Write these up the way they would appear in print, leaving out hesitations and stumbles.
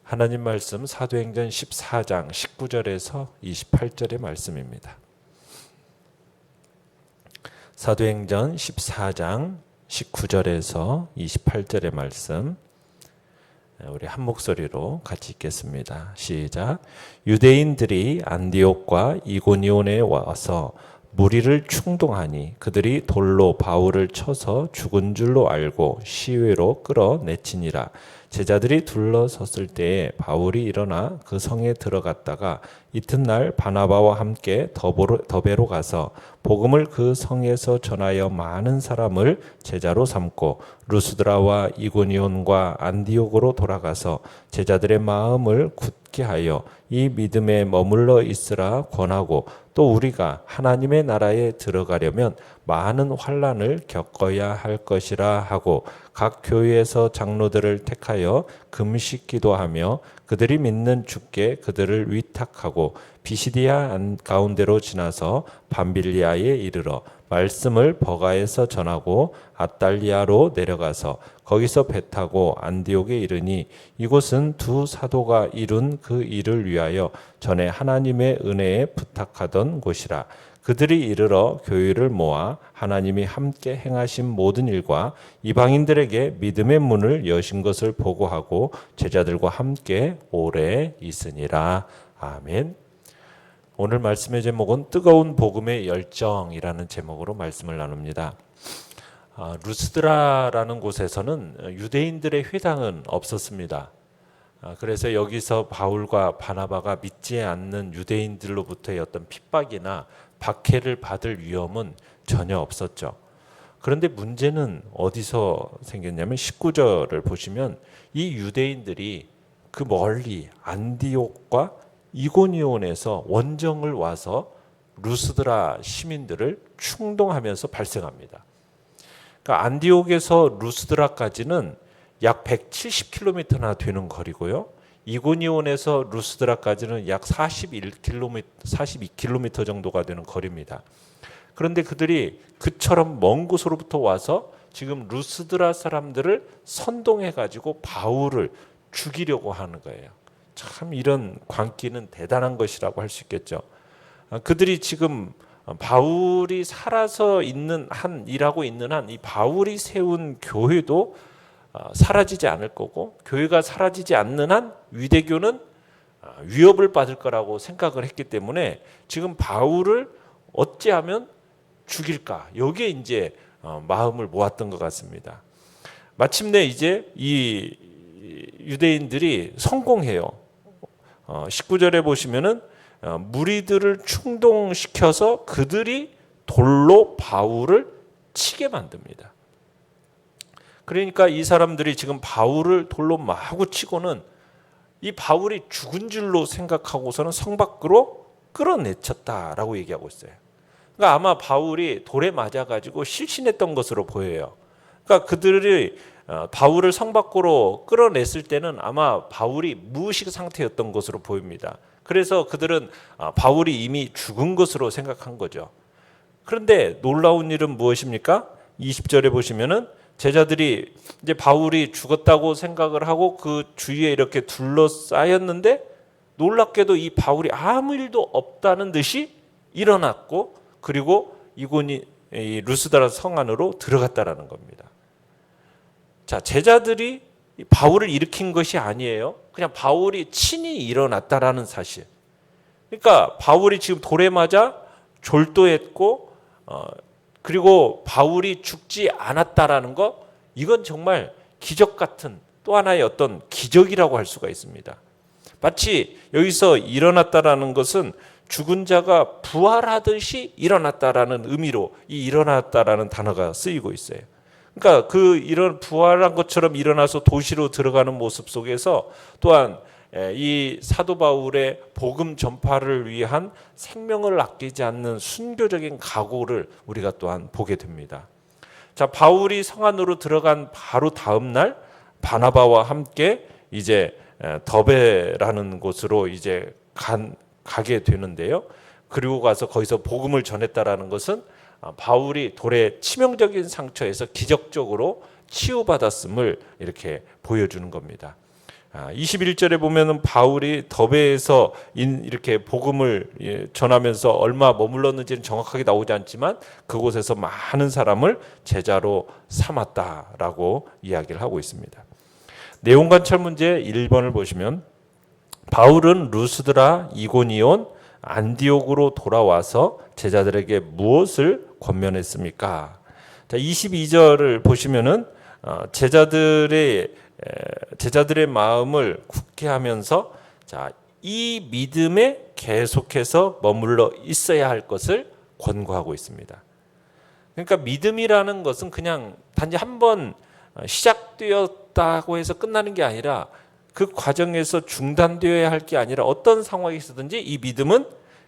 하나님 말씀 사도행전 14장 19절에서 28절의 말씀입니다. 사도행전 14장 19절에서 28절의 말씀, 우리 한 목소리로 같이 읽겠습니다. 시작. 유대인들이 안디옥과 이고니온에 와서 무리를 충동하니 그들이 돌로 바울을 쳐서 죽은 줄로 알고 시외로 끌어내치니라. 제자들이 둘러섰을 때에 바울이 일어나 그 성에 들어갔다가 이튿날 바나바와 함께 더베로 가서 복음을 그 성에서 전하여 많은 사람을 제자로 삼고 루스드라와 이고니온과 안디옥으로 돌아가서 제자들의 마음을 굳게 하여 이 믿음에 머물러 있으라 권하고 또 우리가 하나님의 나라에 들어가려면 많은 환난을 겪어야 할 것이라 하고 각 교회에서 장로들을 택하여 금식 기도하며 그들이 믿는 주께 그들을 위탁하고 비시디아 가운데로 지나서 밤빌리아에 이르러 말씀을 버가에서 전하고 아달리아로 내려가서 거기서 배 타고 안디옥에 이르니 이곳은 두 사도가 이룬 그 일을 위하여 전에 하나님의 은혜에 부탁하던 곳이라. 그들이 이르러 교회를 모아 하나님이 함께 행하신 모든 일과 이방인들에게 믿음의 문을 여신 것을 보고하고 제자들과 함께 오래 있으니라. 아멘. 오늘 말씀의 제목은 뜨거운 복음의 열정이라는 제목으로 말씀을 나눕니다. 루스드라라는 곳에서는 유대인들의 회당은 없었습니다. 그래서 여기서 바울과 바나바가 믿지 않는 유대인들로부터의 어떤 핍박이나 박해를 받을 위험은 전혀 없었죠. 그런데 문제는 어디서 생겼냐면 19절을 보시면 이 유대인들이 그 멀리 안디옥과 이고니온에서 원정을 와서 루스드라 시민들을 충동하면서 발생합니다. 그러니까 안디옥에서 루스드라까지는 약 170km나 되는 거리고요. 이고니온에서 루스드라까지는 약 42km 정도가 되는 거리입니다. 그런데 그들이 그처럼 먼 곳으로부터 와서 지금 루스드라 사람들을 선동해가지고 바울을 죽이려고 하는 거예요. 참 이런 광기는 대단한 것이라고 할 수 있겠죠. 그들이 지금 바울이 살아서 있는 한, 일하고 있는 한 이 바울이 세운 교회도 사라지지 않을 거고 교회가 사라지지 않는 한 위대교는 위협을 받을 거라고 생각을 했기 때문에 지금 바울을 어찌하면 죽일까, 여기에 이제 마음을 모았던 것 같습니다. 마침내 이제 이 유대인들이 성공해요. 19절에 보시면은 무리들을 충동시켜서 그들이 돌로 바울을 치게 만듭니다. 그러니까 이 사람들이 지금 바울을 돌로 마구 치고는 이 바울이 죽은 줄로 생각하고서는 성 밖으로 끌어내쳤다라고 얘기하고 있어요. 그러니까 아마 바울이 돌에 맞아가지고 실신했던 것으로 보여요. 그러니까 그들이 바울을 성 밖으로 끌어냈을 때는 아마 바울이 무의식 상태였던 것으로 보입니다. 그래서 그들은 바울이 이미 죽은 것으로 생각한 거죠. 그런데 놀라운 일은 무엇입니까? 20절에 보시면은 제자들이 이제 바울이 죽었다고 생각을 하고 그 주위에 이렇게 둘러싸였는데 놀랍게도 이 바울이 아무 일도 없다는 듯이 일어났고 그리고 이 루스드라 성 안으로 들어갔다라는 겁니다. 자, 제자들이 바울을 일으킨 것이 아니에요. 그냥 바울이 친히 일어났다라는 사실. 그러니까 바울이 지금 돌에 맞아 졸도했고 그리고 바울이 죽지 않았다라는 거, 이건 정말 기적 같은 또 하나의 어떤 기적이라고 할 수가 있습니다. 마치 여기서 일어났다라는 것은 죽은 자가 부활하듯이 일어났다라는 의미로 이 일어났다라는 단어가 쓰이고 있어요. 그러니까 그 이런 부활한 것처럼 일어나서 도시로 들어가는 모습 속에서 또한 이 사도 바울의 복음 전파를 위한 생명을 아끼지 않는 순교적인 각오를 우리가 또한 보게 됩니다. 자, 바울이 성 안으로 들어간 바로 다음 날 바나바와 함께 이제 더베라는 곳으로 이제 가게 되는데요. 그리고 가서 거기서 복음을 전했다라는 것은 바울이 돌의 치명적인 상처에서 기적적으로 치유받았음을 이렇게 보여주는 겁니다. 21절에 보면은 바울이 더베에서 이렇게 복음을 전하면서 얼마 머물렀는지는 정확하게 나오지 않지만 그곳에서 많은 사람을 제자로 삼았다라고 이야기를 하고 있습니다. 내용 관찰 문제 1번을 보시면 바울은 루스드라, 이고니온, 안디옥으로 돌아와서 제자들에게 무엇을 권면했습니까? 자, 22절을 보시면은 제자들의 마음을 굳게 하면서 자, 이 믿음에 계속해서 머물러 있어야 할 것을 권고하고 있습니다. 그러니까 믿음이라는 것은 그냥 단지 한번 시작되었다고 해서 끝나는 게 아니라 그 과정에서 중단되어야 할 게 아니라 어떤 상황이 있었든지 이 믿음은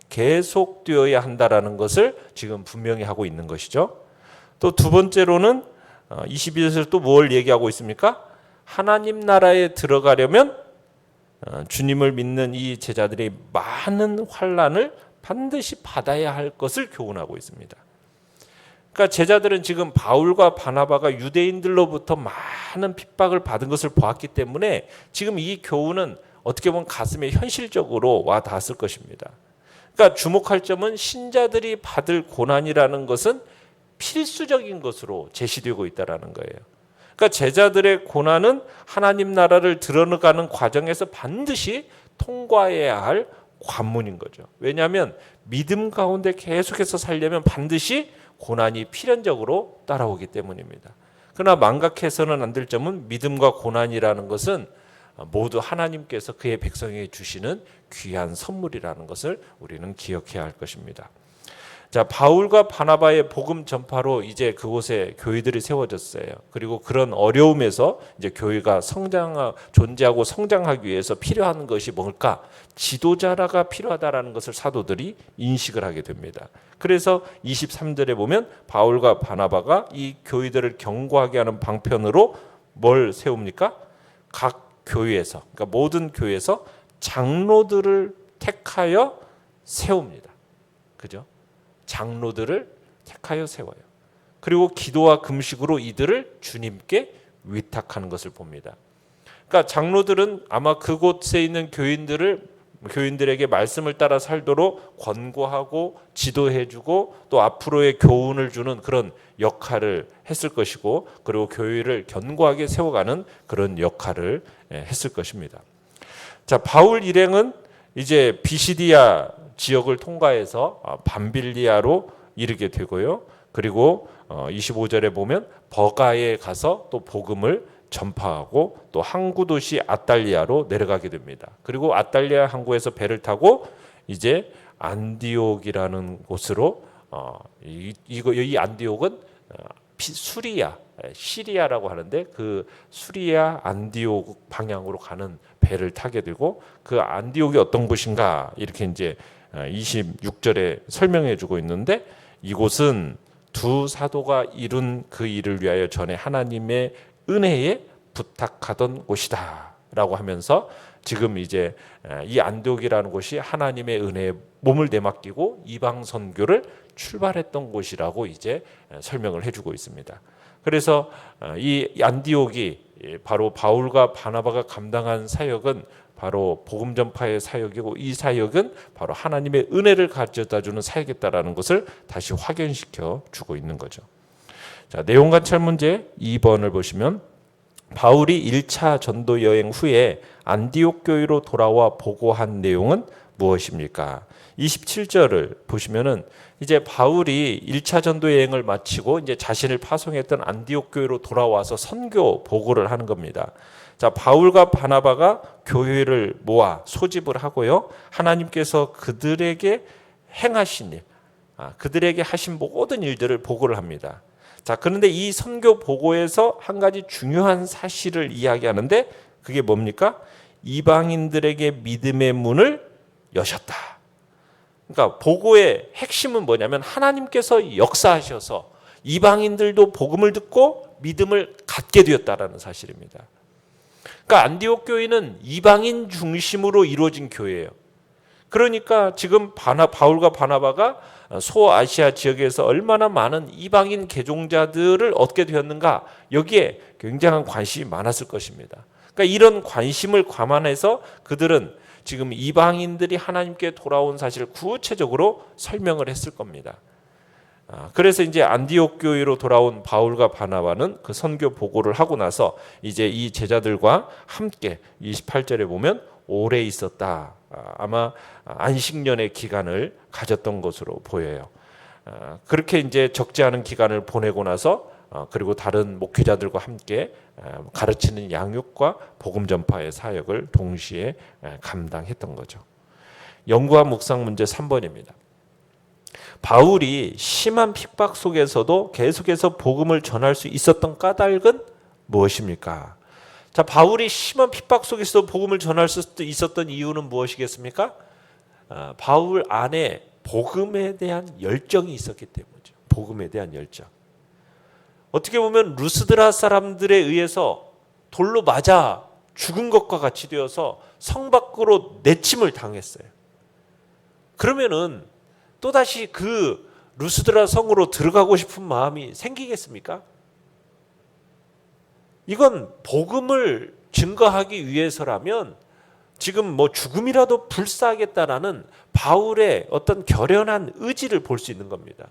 계속되어야 한다라는 것을 지금 분명히 하고 있는 것이죠. 또 두 번째로는 22절에서 또 뭘 얘기하고 있습니까? 하나님 나라에 들어가려면 주님을 믿는 이 제자들이 많은 환난을 반드시 받아야 할 것을 교훈하고 있습니다. 그러니까 제자들은 지금 바울과 바나바가 유대인들로부터 많은 핍박을 받은 것을 보았기 때문에 지금 이 교훈은 어떻게 보면 가슴에 현실적으로 와 닿았을 것입니다. 그러니까 주목할 점은 신자들이 받을 고난이라는 것은 필수적인 것으로 제시되고 있다는 거예요. 그러니까 제자들의 고난은 하나님 나라를 들어가는 과정에서 반드시 통과해야 할 관문인 거죠. 왜냐하면 믿음 가운데 계속해서 살려면 반드시 고난이 필연적으로 따라오기 때문입니다. 그러나 망각해서는 안 될 점은 믿음과 고난이라는 것은 모두 하나님께서 그의 백성에게 주시는 귀한 선물이라는 것을 우리는 기억해야 할 것입니다. 자, 바울과 바나바의 복음 전파로 이제 그곳에 교회들이 세워졌어요. 그리고 그런 어려움에서 이제 교회가 존재하고 성장하기 위해서 필요한 것이 뭘까? 지도자라가 필요하다라는 것을 사도들이 인식을 하게 됩니다. 그래서 23절에 보면 바울과 바나바가 이 교회들을 경고하게 하는 방편으로 뭘 세웁니까? 각 교회에서, 그러니까 모든 교회에서 장로들을 택하여 세웁니다. 그죠? 장로들을 택하여 세워요. 그리고 기도와 금식으로 이들을 주님께 위탁하는 것을 봅니다. 그러니까 장로들은 아마 그곳에 있는 교인들에게 말씀을 따라 살도록 권고하고 지도해주고 또 앞으로의 교훈을 주는 그런 역할을 했을 것이고, 그리고 교회를 견고하게 세워가는 그런 역할을 했을 것입니다. 자, 바울 일행은 이제 비시디아 지역을 통과해서 밤빌리아로 이르게 되고요. 그리고 25절에 보면 버가에 가서 또 복음을 전파하고 또 항구 도시 아달리아로 내려가게 됩니다. 그리고 아달리아 항구에서 배를 타고 이제 안디옥이라는 곳으로 이 안디옥은 수리아, 시리아라고 하는데 그 수리아 안디옥 방향으로 가는 배를 타게 되고, 그 안디옥이 어떤 곳인가 이렇게 이제 26절에 설명해 주고 있는데, 이곳은 두 사도가 이룬 그 일을 위하여 전에 하나님의 은혜에 부탁하던 곳이다 라고 하면서 지금 이제 이 안디옥이라는 곳이 하나님의 은혜에 몸을 내맡기고 이방 선교를 출발했던 곳이라고 이제 설명을 해주고 있습니다. 그래서 이 안디옥이 바로 바울과 바나바가 감당한 사역은 바로 복음 전파의 사역이고, 이 사역은 바로 하나님의 은혜를 가져다 주는 사역이다라는 것을 다시 확인시켜 주고 있는 거죠. 자, 내용 관찰 문제 2번을 보시면 바울이 1차 전도 여행 후에 안디옥 교회로 돌아와 보고한 내용은 무엇입니까? 27절을 보시면은 이제 바울이 1차 전도 여행을 마치고 이제 자신을 파송했던 안디옥 교회로 돌아와서 선교 보고를 하는 겁니다. 자, 바울과 바나바가 교회를 모아 소집을 하고요. 하나님께서 그들에게 행하신 일, 그들에게 하신 모든 일들을 보고를 합니다. 자, 그런데 이 선교 보고에서 한 가지 중요한 사실을 이야기하는데 그게 뭡니까? 이방인들에게 믿음의 문을 여셨다. 그러니까 보고의 핵심은 뭐냐면 하나님께서 역사하셔서 이방인들도 복음을 듣고 믿음을 갖게 되었다라는 사실입니다. 그러니까 안디옥 교회는 이방인 중심으로 이루어진 교회예요. 그러니까 지금 바울과 바나바가 소아시아 지역에서 얼마나 많은 이방인 개종자들을 얻게 되었는가, 여기에 굉장한 관심이 많았을 것입니다. 그러니까 이런 관심을 감안해서 그들은 지금 이방인들이 하나님께 돌아온 사실을 구체적으로 설명을 했을 겁니다. 그래서 이제 안디옥 교회로 돌아온 바울과 바나바는 그 선교 보고를 하고 나서 이제 이 제자들과 함께 28절에 보면 오래 있었다. 아마 안식년의 기간을 가졌던 것으로 보여요. 그렇게 이제 적지 않은 기간을 보내고 나서 그리고 다른 목회자들과 함께 가르치는 양육과 복음 전파의 사역을 동시에 감당했던 거죠. 연구와 묵상 문제 3번입니다. 바울이 심한 핍박 속에서도 계속해서 복음을 전할 수 있었던 까닭은 무엇입니까? 자, 바울이 심한 핍박 속에서도 복음을 전할 수 있었던 이유는 무엇이겠습니까? 바울 안에 복음에 대한 열정이 있었기 때문이죠. 복음에 대한 열정. 어떻게 보면 루스드라 사람들에 의해서 돌로 맞아 죽은 것과 같이 되어서 성 밖으로 내침을 당했어요. 그러면은 또다시 그 루스드라 성으로 들어가고 싶은 마음이 생기겠습니까? 이건 복음을 증거하기 위해서라면 지금 뭐 죽음이라도 불사하겠다라는 바울의 어떤 결연한 의지를 볼 수 있는 겁니다.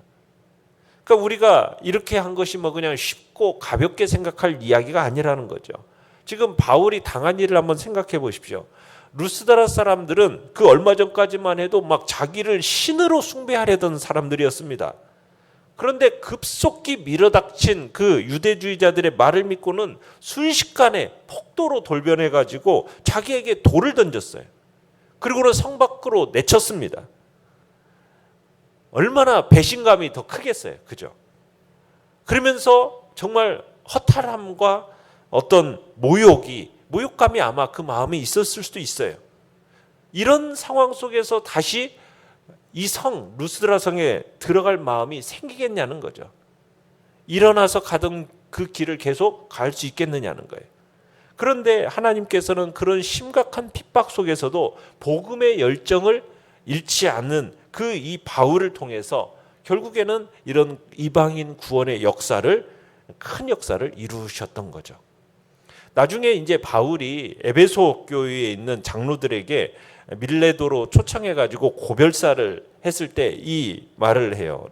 그러니까 우리가 이렇게 한 것이 뭐 그냥 쉽고 가볍게 생각할 이야기가 아니라는 거죠. 지금 바울이 당한 일을 한번 생각해 보십시오. 루스드라 사람들은 그 얼마 전까지만 해도 막 자기를 신으로 숭배하려던 사람들이었습니다. 그런데 급속히 밀어닥친 그 유대주의자들의 말을 믿고는 순식간에 폭도로 돌변해가지고 자기에게 돌을 던졌어요. 그리고는 성 밖으로 내쳤습니다. 얼마나 배신감이 더 크겠어요. 그죠? 그러면서 정말 허탈함과 어떤 모욕감이 아마 그 마음에 있었을 수도 있어요. 이런 상황 속에서 다시 이 성, 루스드라 성에 들어갈 마음이 생기겠냐는 거죠. 일어나서 가던 그 길을 계속 갈 수 있겠느냐는 거예요. 그런데 하나님께서는 그런 심각한 핍박 속에서도 복음의 열정을 잃지 않는 그 이 바울을 통해서 결국에는 이런 이방인 구원의 역사를, 큰 역사를 이루셨던 거죠. 나중에 이제 바울이 에베소 교회에 있는 장로들에게 밀레도로 초청해가지고 고별사를 했을 때 이 말을 해요.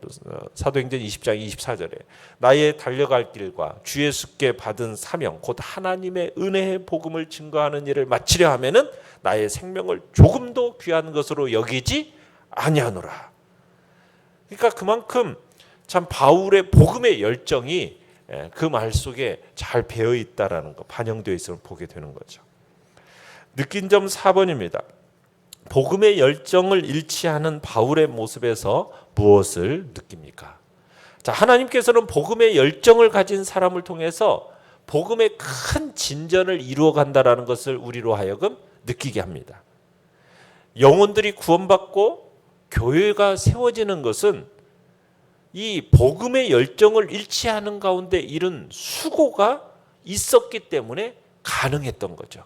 사도행전 20장 24절에 나의 달려갈 길과 주 예수께 받은 사명 곧 하나님의 은혜의 복음을 증거하는 일을 마치려 하면은 나의 생명을 조금도 귀한 것으로 여기지 아니하노라. 그러니까 그만큼 참 바울의 복음의 열정이 그 말 속에 잘 배어 있다라는 거, 반영되어 있음을 보게 되는 거죠. 느낀 점 4번입니다. 복음의 열정을 잃지 않은 바울의 모습에서 무엇을 느낍니까? 자, 하나님께서는 복음의 열정을 가진 사람을 통해서 복음의 큰 진전을 이루어 간다라는 것을 우리로 하여금 느끼게 합니다. 영혼들이 구원받고 교회가 세워지는 것은 이 복음의 열정을 잃지 않은 가운데 이런 수고가 있었기 때문에 가능했던 거죠.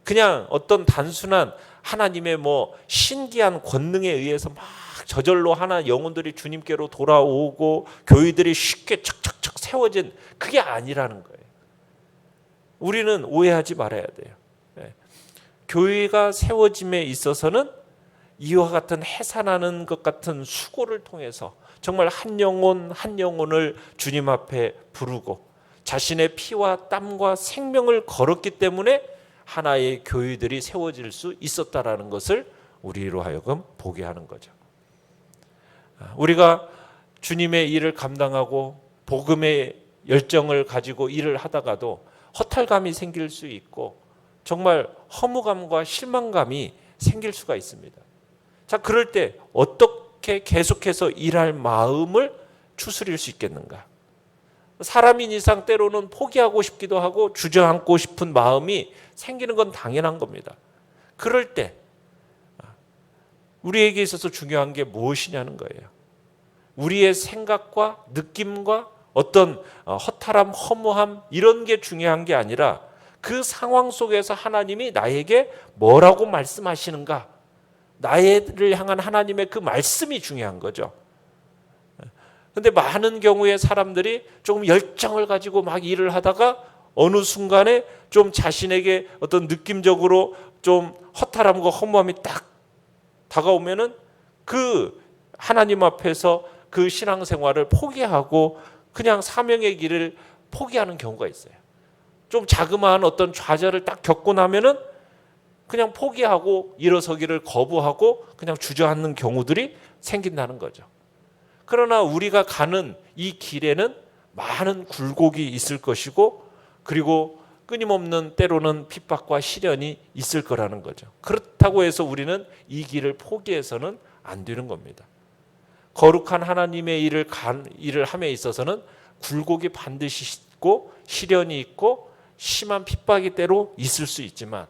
그냥 어떤 단순한 하나님의 뭐 신기한 권능에 의해서 막 저절로 하나 영혼들이 주님께로 돌아오고 교회들이 쉽게 척척척 세워진 그게 아니라는 거예요. 우리는 오해하지 말아야 돼요. 교회가 세워짐에 있어서는 이와 같은 해산하는 것 같은 수고를 통해서 정말 한 영혼 한 영혼을 주님 앞에 부르고 자신의 피와 땀과 생명을 걸었기 때문에 하나의 교회들이 세워질 수 있었다라는 것을 우리로 하여금 보게 하는 거죠. 우리가 주님의 일을 감당하고 복음의 열정을 가지고 일을 하다가도 허탈감이 생길 수 있고 정말 허무감과 실망감이 생길 수가 있습니다. 자, 그럴 때 어떻게 계속해서 일할 마음을 추스릴 수 있겠는가? 사람인 이상 때로는 포기하고 싶기도 하고 주저앉고 싶은 마음이 생기는 건 당연한 겁니다. 그럴 때 우리에게 있어서 중요한 게 무엇이냐는 거예요. 우리의 생각과 느낌과 어떤 허탈함, 허무함 이런 게 중요한 게 아니라 그 상황 속에서 하나님이 나에게 뭐라고 말씀하시는가, 나를 향한 하나님의 그 말씀이 중요한 거죠. 그런데 많은 경우에 사람들이 조금 열정을 가지고 막 일을 하다가 어느 순간에 좀 자신에게 어떤 느낌적으로 좀 허탈함과 허무함이 딱 다가오면은 그 하나님 앞에서 그 신앙생활을 포기하고 그냥 사명의 길을 포기하는 경우가 있어요. 좀 자그마한 어떤 좌절을 딱 겪고 나면은 그냥 포기하고 일어서기를 거부하고 그냥 주저앉는 경우들이 생긴다는 거죠. 그러나 우리가 가는 이 길에는 많은 굴곡이 있을 것이고 그리고 끊임없는 때로는 핍박과 시련이 있을 거라는 거죠. 그렇다고 해서 우리는 이 길을 포기해서는 안 되는 겁니다. 거룩한 하나님의 일을 함에 있어서는 굴곡이 반드시 있고 시련이 있고 심한 핍박이 때로 있을 수 있지만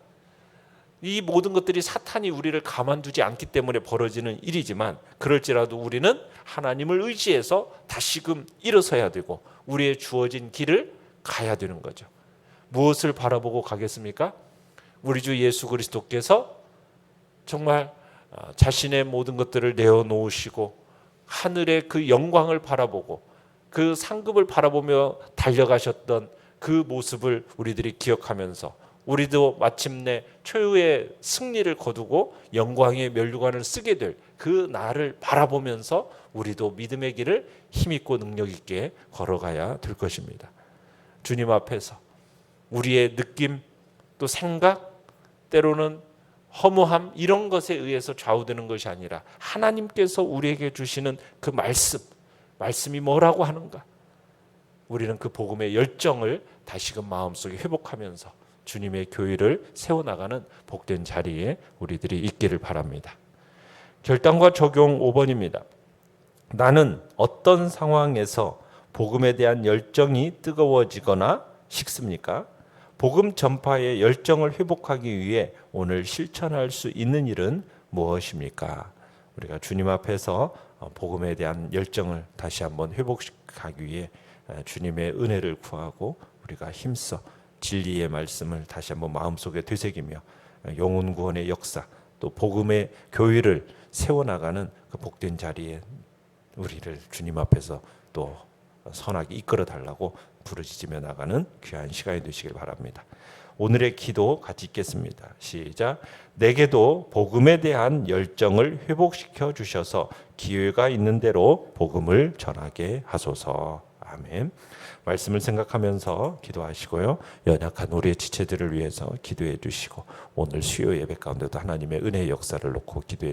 이 모든 것들이 사탄이 우리를 가만두지 않기 때문에 벌어지는 일이지만 그럴지라도 우리는 하나님을 의지해서 다시금 일어서야 되고 우리의 주어진 길을 가야 되는 거죠. 무엇을 바라보고 가겠습니까? 우리 주 예수 그리스도께서 정말 자신의 모든 것들을 내어놓으시고 하늘의 그 영광을 바라보고 그 상급을 바라보며 달려가셨던 그 모습을 우리들이 기억하면서 우리도 마침내 최후의 승리를 거두고 영광의 면류관을 쓰게 될 그 날을 바라보면서 우리도 믿음의 길을 힘있고 능력 있게 걸어가야 될 것입니다. 주님 앞에서 우리의 느낌 또 생각 때로는 허무함 이런 것에 의해서 좌우되는 것이 아니라 하나님께서 우리에게 주시는 그 말씀이 뭐라고 하는가 우리는 그 복음의 열정을 다시금 마음속에 회복하면서 주님의 교회를 세워나가는 복된 자리에 우리들이 있기를 바랍니다. 결단과 적용 5번입니다. 나는 어떤 상황에서 복음에 대한 열정이 뜨거워지거나 식습니까? 복음 전파의 열정을 회복하기 위해 오늘 실천할 수 있는 일은 무엇입니까? 우리가 주님 앞에서 복음에 대한 열정을 다시 한번 회복하기 위해 주님의 은혜를 구하고 우리가 힘써 진리의 말씀을 다시 한번 마음속에 되새기며 영혼 구원의 역사 또 복음의 교회를 세워나가는 그 복된 자리에 우리를 주님 앞에서 또 선하게 이끌어 달라고 부르짖으며 나가는 귀한 시간이 되시길 바랍니다. 오늘의 기도 같이 읽겠습니다. 시작. 내게도 복음에 대한 열정을 회복시켜 주셔서 기회가 있는 대로 복음을 전하게 하소서. 아멘. 말씀을 생각하면서 기도하시고요. 연약한 우리의 지체들을 위해서 기도해 주시고 오늘 수요 예배 가운데도 하나님의 은혜의 역사를 놓고 기도해